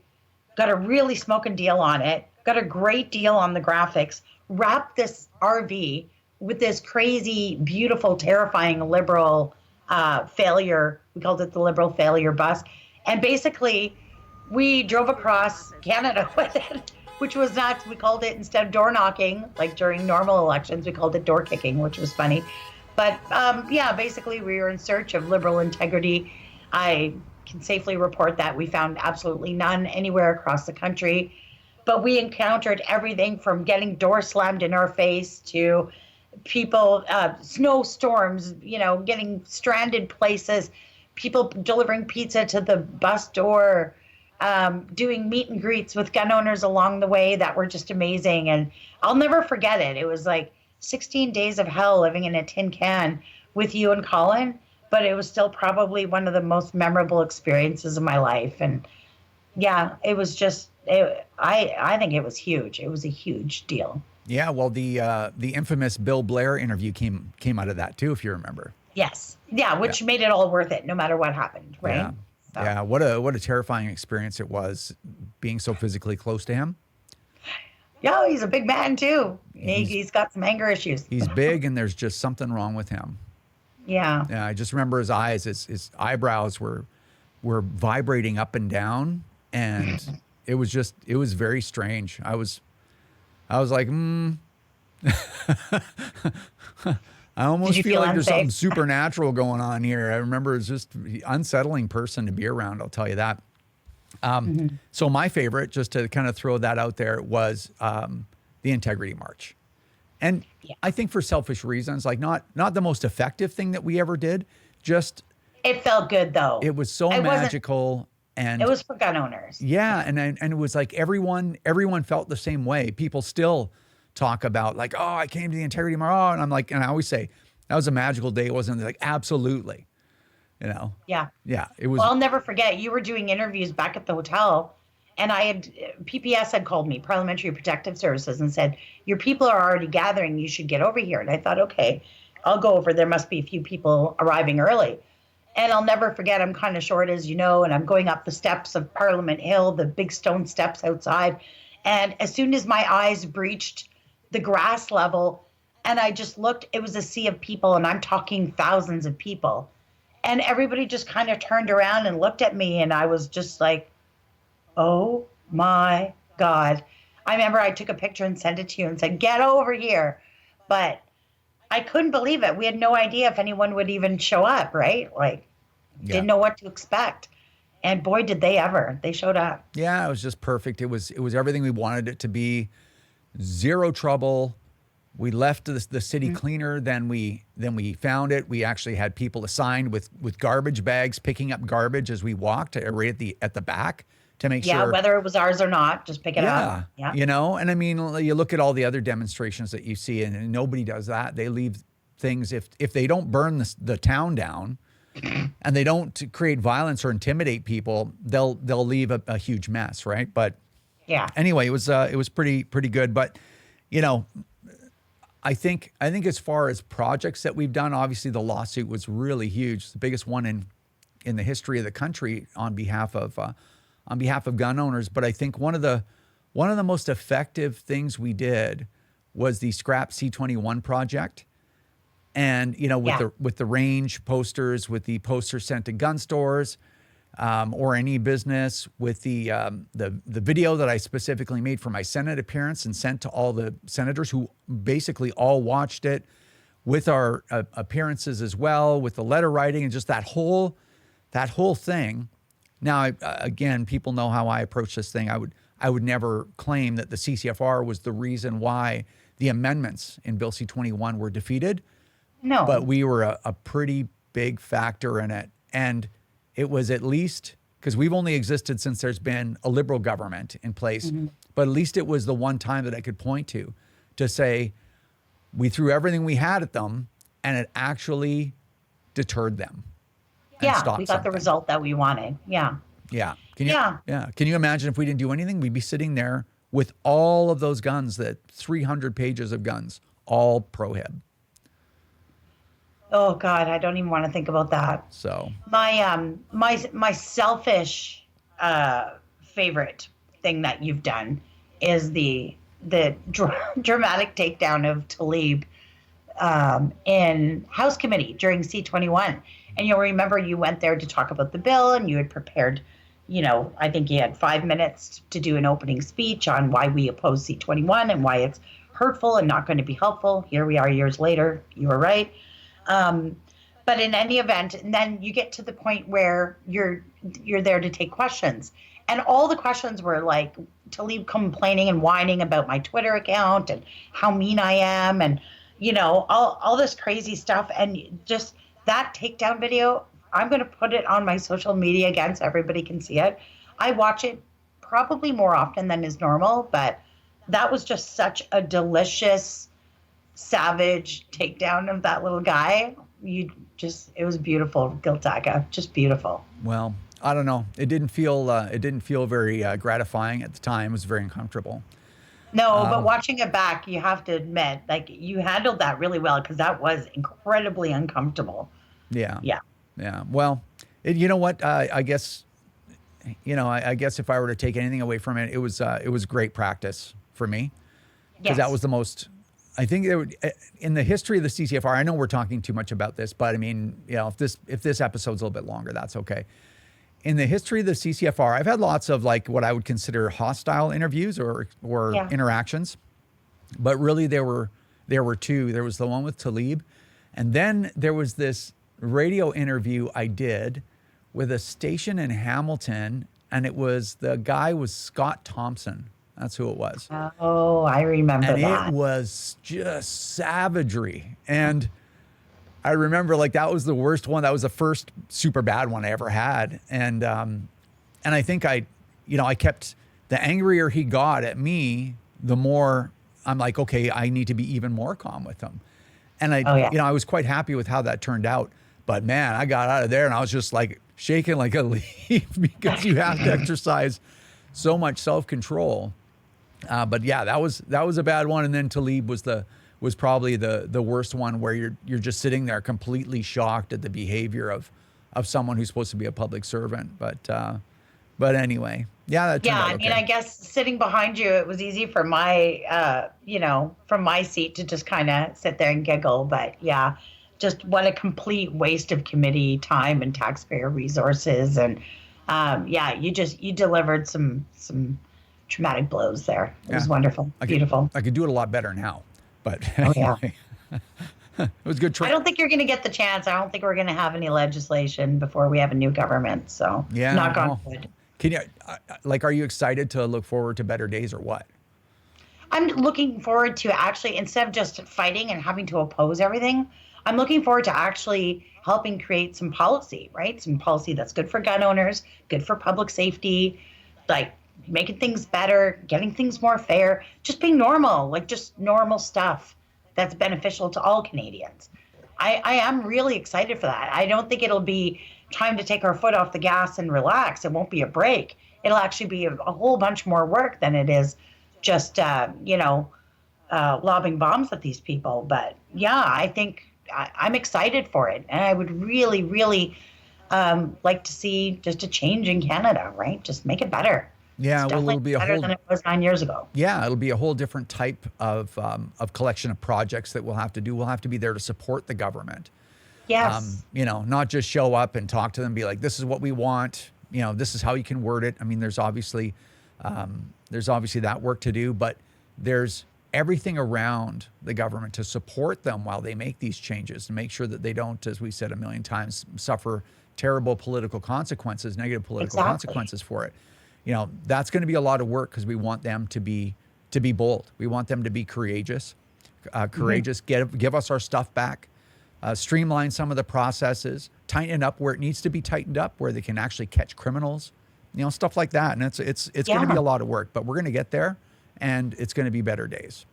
got a really smoking deal on it, got a great deal on the graphics, wrapped this RV with this crazy, beautiful, terrifying liberal failure. We called it the Liberal failure bus. And basically, we drove across Canada with it, which was nuts. We called it, instead of door knocking, like during normal elections, we called it door kicking, which was funny. But yeah, basically, we were in search of Liberal integrity. I can safely report that we found absolutely none anywhere across the country. But we encountered everything from getting doors slammed in our face to people, snowstorms, getting stranded places, people delivering pizza to the bus door, doing meet and greets with gun owners along the way that were just amazing. And I'll never forget it. It was like 16 days of hell living in a tin can with you and Colin, but it was still probably one of the most memorable experiences of my life. And yeah, it was just, I think it was huge. It was a huge deal. Yeah, well, the infamous Bill Blair interview came out of that too, if you remember. Yes. Yeah, which made it all worth it, no matter what happened, right? Yeah. So. Yeah, what a terrifying experience it was, being so physically close to him. Yeah, he's a big man too. He's got some anger issues. He's big, and there's just something wrong with him. Yeah. Yeah, I just remember his eyes, his eyebrows were vibrating up and down, and it was very strange. I was like, I almost feel like there's something supernatural going on here. I remember it's just an unsettling person to be around, I'll tell you that. So my favorite, just to kind of throw that out there, was the Integrity March. And I think for selfish reasons, like not the most effective thing that we ever did, just... It felt good, though. It was so magical. And it was for gun owners. Yeah, and it was like everyone felt the same way. People still talk about like, oh, I came to the Integrity March, and I'm like, and I always say that was a magical day, wasn't it? Like, absolutely, Yeah. Yeah, it was. Well, I'll never forget. You were doing interviews back at the hotel, and PPS had called me, Parliamentary Protective Services, and said, your people are already gathering. You should get over here. And I thought, okay, I'll go over. There must be a few people arriving early. And I'll never forget, I'm kind of short, as you know, and I'm going up the steps of Parliament Hill, the big stone steps outside. And as soon as my eyes breached the grass level, and I just looked, it was a sea of people, and I'm talking thousands of people. And everybody just kind of turned around and looked at me, and I was just like, oh my God. I remember I took a picture and sent it to you and said, get over here. But I couldn't believe it. We had no idea if anyone would even show up, right? Like, didn't know what to expect. And boy, did they ever. They showed up. Yeah, it was just perfect. It was everything we wanted it to be. Zero trouble. We left the city cleaner than we found it. We actually had people assigned with garbage bags, picking up garbage as we walked right at the back to make sure. Yeah, whether it was ours or not, just pick it up. Yeah, and I mean, you look at all the other demonstrations that you see, and nobody does that. They leave things, if they don't burn the town down, and they don't create violence or intimidate people, they'll leave a huge mess, right? But yeah. Anyway, it was pretty good. But I think as far as projects that we've done, obviously the lawsuit was really huge, the biggest one in the history of the country on behalf of gun owners. But I think one of the most effective things we did was the Scrap C21 project. And, with the range posters, with the posters sent to gun stores, or any business, with the video that I specifically made for my Senate appearance and sent to all the senators who basically all watched it, with our appearances as well, with the letter writing and just that whole thing. Now, again, people know how I approach this thing. I would never claim that the CCFR was the reason why the amendments in Bill C-21 were defeated. No. But we were a pretty big factor in it. And it was at least, because we've only existed since there's been a Liberal government in place, but at least it was the one time that I could point to say, we threw everything we had at them, and it actually deterred them. Yeah, we got the result that we wanted. Yeah. Yeah. Can you imagine if we didn't do anything? We'd be sitting there with all of those guns, that 300 pages of guns, all prohib. Oh God, I don't even want to think about that. So my selfish favorite thing that you've done is the dramatic takedown of Talib in House Committee during C-21. And you'll remember you went there to talk about the bill and you had prepared, I think you had 5 minutes to do an opening speech on why we oppose C-21 and why it's hurtful and not going to be helpful. Here we are years later. You were right. But in any event, and then you get to the point where you're there to take questions. And all the questions were like Tlaib complaining and whining about my Twitter account and how mean I am and, all this crazy stuff. And just that takedown video, I'm going to put it on my social media again so everybody can see it. I watch it probably more often than is normal, but that was just such a delicious, savage takedown of that little guy. It was beautiful, Giltaca, just beautiful. Well, I don't know. It didn't feel very gratifying at the time. It was very uncomfortable. No, but watching it back, you have to admit, like, you handled that really well because that was incredibly uncomfortable. Yeah. Yeah. Yeah. Well, you know what? I guess if I were to take anything away from it, it was great practice for me because that was the most. I think in the history of the CCFR, I know we're talking too much about this, but I mean, if this episode's a little bit longer, that's okay. In the history of the CCFR, I've had lots of like what I would consider hostile interviews or interactions, but really there were two. There was the one with Tlaib, and then there was this radio interview I did with a station in Hamilton, and the guy was Scott Thompson. That's who it was. Oh, I remember that. And it was just savagery. And I remember like that was the worst one. That was the first super bad one I ever had. And I think I kept, the angrier he got at me, the more I'm like, okay, I need to be even more calm with him. And I was quite happy with how that turned out. But man, I got out of there and I was just like shaking like a leaf because you have to exercise so much self-control. But yeah, that was a bad one. And then Tlaib was probably the worst one, where you're just sitting there completely shocked at the behavior of someone who's supposed to be a public servant. But anyway, yeah, that turned out okay. I guess sitting behind you, it was easy for my from my seat to just kind of sit there and giggle. But yeah, just what a complete waste of committee time and taxpayer resources. And you delivered some traumatic blows there. It was wonderful. Beautiful. I could do it a lot better now, but anyway, it was good. I don't think you're going to get the chance. I don't think we're going to have any legislation before we have a new government. So knock on wood. Can you, are you excited to look forward to better days or what? I'm looking forward to actually, instead of just fighting and having to oppose everything, I'm looking forward to actually helping create some policy, right? Some policy that's good for gun owners, good for public safety, like making things better, getting things more fair, just being normal, like just normal stuff that's beneficial to all Canadians. I am really excited for that. I don't think it'll be time to take our foot off the gas and relax. It won't be a break. It'll actually be a whole bunch more work than it is just, lobbing bombs at these people. But yeah, I think I'm excited for it. And I would really, really like to see just a change in Canada, right? Just make it better. Yeah, well, it'll be better than it was 9 years ago. Yeah, it'll be a whole different type of collection of projects that we'll have to do. We'll have to be there to support the government. Yes. Not just show up and talk to them, be like, this is what we want. This is how you can word it. I mean, there's obviously that work to do, but there's everything around the government to support them while they make these changes, to make sure that they don't, as we said a million times, suffer terrible political consequences, negative political consequences for it. That's going to be a lot of work because we want them to be bold. We want them to be courageous, give us our stuff back, streamline some of the processes, tighten up where it needs to be tightened up, where they can actually catch criminals, stuff like that. And it's going to be a lot of work, but we're going to get there, and it's going to be better days.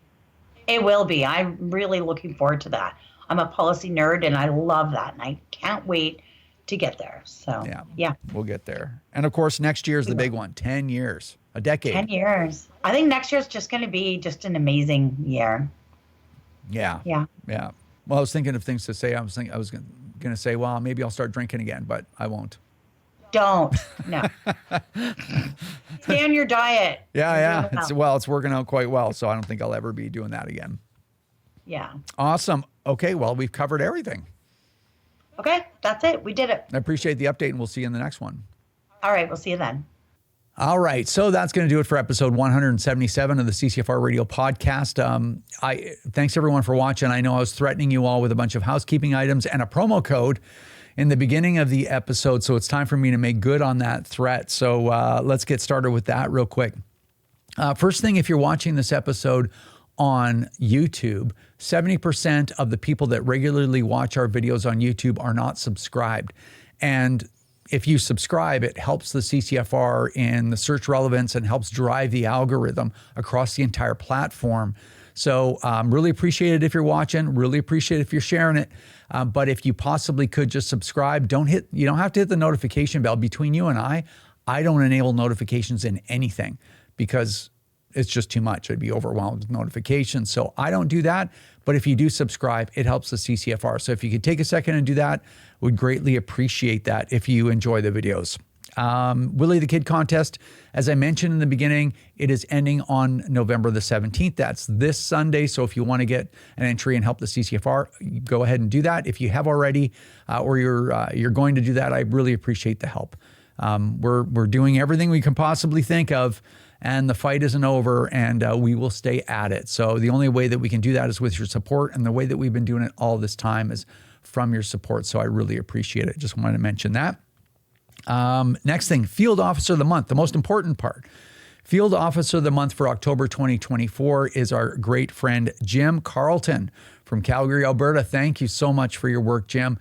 It will be. I'm really looking forward to that. I'm a policy nerd, and I love that, and I can't wait to get there. So yeah, we'll get there. And of course, next year is the big one. 10 years, a decade. 10 years. I think next year is just going to be just an amazing year. Yeah. Well, I was thinking of things to say. I was going to say, well, maybe I'll start drinking again, but I won't. Don't. No. Stay on your diet. Yeah. It's working out quite well. So I don't think I'll ever be doing that again. Yeah. Awesome. Okay. Well, we've covered everything. Okay, that's it. We did it. I appreciate the update, and we'll see you in the next one. All right, we'll see you then. All right, so that's going to do it for episode 177 of the CCFR Radio Podcast. Thanks everyone for watching. I know I was threatening you all with a bunch of housekeeping items and a promo code in the beginning of the episode, so it's time for me to make good on that threat. So let's get started with that real quick. First thing, if you're watching this episode on YouTube, 70% of the people that regularly watch our videos on YouTube are not subscribed. And if you subscribe, it helps the CCFR in the search relevance and helps drive the algorithm across the entire platform. So really appreciate it if you're watching, really appreciate it if you're sharing it. But if you possibly could just subscribe, you don't have to hit the notification bell. Between you and I don't enable notifications in anything because it's just too much. I'd be overwhelmed with notifications. So I don't do that. But if you do subscribe, it helps the CCFR. So if you could take a second and do that, would greatly appreciate that if you enjoy the videos. Willie the Kid contest, as I mentioned in the beginning, it is ending on November the 17th. That's this Sunday. So if you want to get an entry and help the CCFR, go ahead and do that. If you have already, or you're going to do that, I really appreciate the help. We're doing everything we can possibly think of, and the fight isn't over, and we will stay at it. So the only way that we can do that is with your support, and the way that we've been doing it all this time is from your support. So I really appreciate it. Just wanted to mention that. Next thing, Field Officer of the Month, the most important part. Field Officer of the Month for October 2024 is our great friend, Jim Carlton from Calgary, Alberta. Thank you so much for your work, Jim.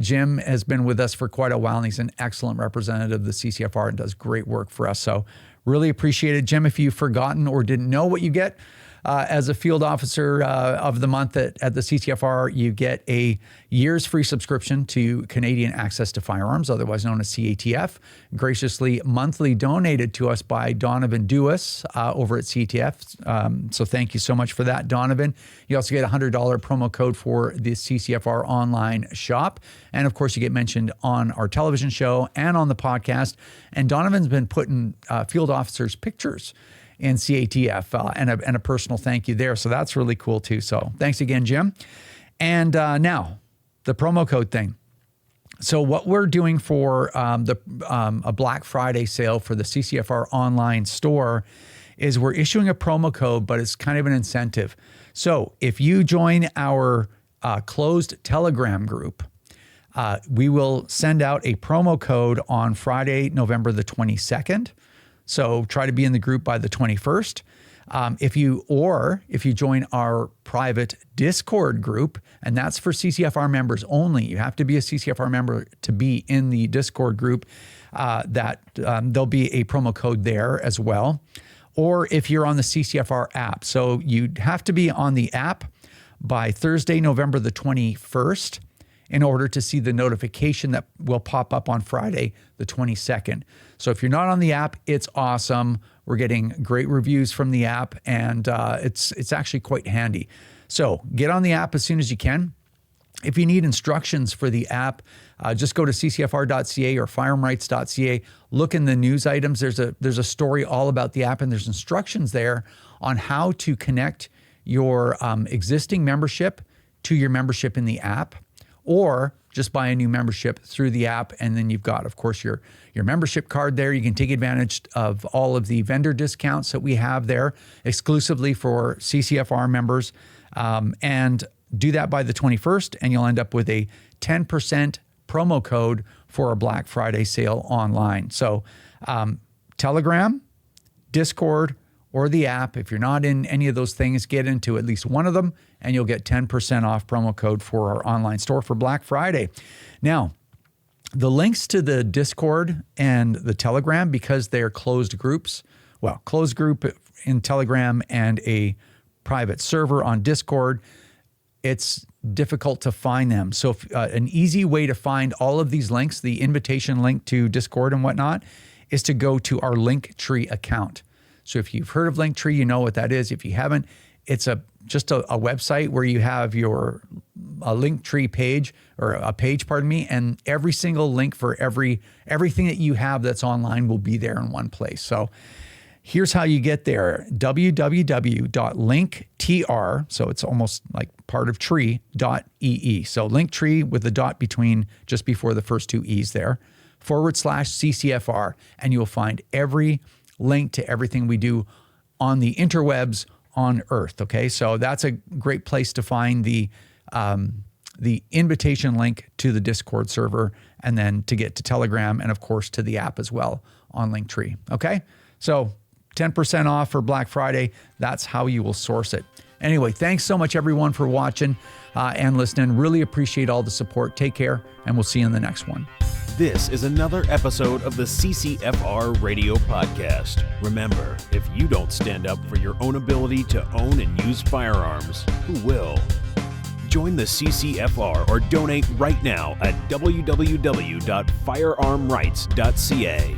Jim has been with us for quite a while, and he's an excellent representative of the CCFR and does great work for us. So really appreciate it. Jim, if you've forgotten or didn't know what you get as a Field Officer of the Month at the CCFR, you get a year's free subscription to Canadian Access to Firearms, otherwise known as CATF, graciously monthly donated to us by Donovan Dewis over at CATF. So thank you so much for that, Donovan. You also get a $100 promo code for the CCFR online shop. And of course, you get mentioned on our television show and on the podcast. And Donovan's been putting field officers' pictures in CATF and a personal thank you there. So that's really cool too. So thanks again, Jim. And now the promo code thing. So what we're doing for a Black Friday sale for the CCFR online store is we're issuing a promo code, but it's kind of an incentive. So if you join our closed Telegram group, we will send out a promo code on Friday, November the 22nd. So try to be in the group by the 21st. If you join our private Discord group, and that's for CCFR members only, you have to be a CCFR member to be in the Discord group, there'll be a promo code there as well. Or if you're on the CCFR app. So you'd have to be on the app by Thursday, November the 21st, in order to see the notification that will pop up on Friday, the 22nd. So if you're not on the app, it's awesome. We're getting great reviews from the app, and it's actually quite handy. So get on the app as soon as you can. If you need instructions for the app, just go to ccfr.ca or firearmrights.ca. Look in the news items. There's a story all about the app, and there's instructions there on how to connect your existing membership to your membership in the app, or just buy a new membership through the app. And then you've got, of course, your membership card there. You can take advantage of all of the vendor discounts that we have there exclusively for CCFR members, and do that by the 21st, and you'll end up with a 10% promo code for a Black Friday sale online. So Telegram, Discord, or the app. If you're not in any of those things, get into at least one of them, and you'll get 10% off promo code for our online store for Black Friday. Now, the links to the Discord and the Telegram, because they're closed groups, closed group in Telegram and a private server on Discord, it's difficult to find them. So an easy way to find all of these links, the invitation link to Discord and whatnot, is to go to our Linktree account. So if you've heard of Linktree, you know what that is. If you haven't, it's just a website where you have a Linktree page, or a page, and every single link for everything that you have that's online will be there in one place. So Here's how you get there. www.linktr, so it's almost like part of tree.ee. So Linktree with the dot between, just before the first two E's there, /CCFR, and you'll find every link to everything we do on the interwebs on Earth, okay? So that's a great place to find the invitation link to the Discord server, and then to get to Telegram, and of course to the app as well on Linktree, okay? So 10% off for Black Friday. That's how you will source it. Anyway, thanks so much everyone for watching and listening. Really appreciate all the support. Take care, and we'll see you in the next one. This is another episode of the CCFR Radio Podcast. Remember, if you don't stand up for your own ability to own and use firearms, who will? Join the CCFR or donate right now at www.firearmrights.ca.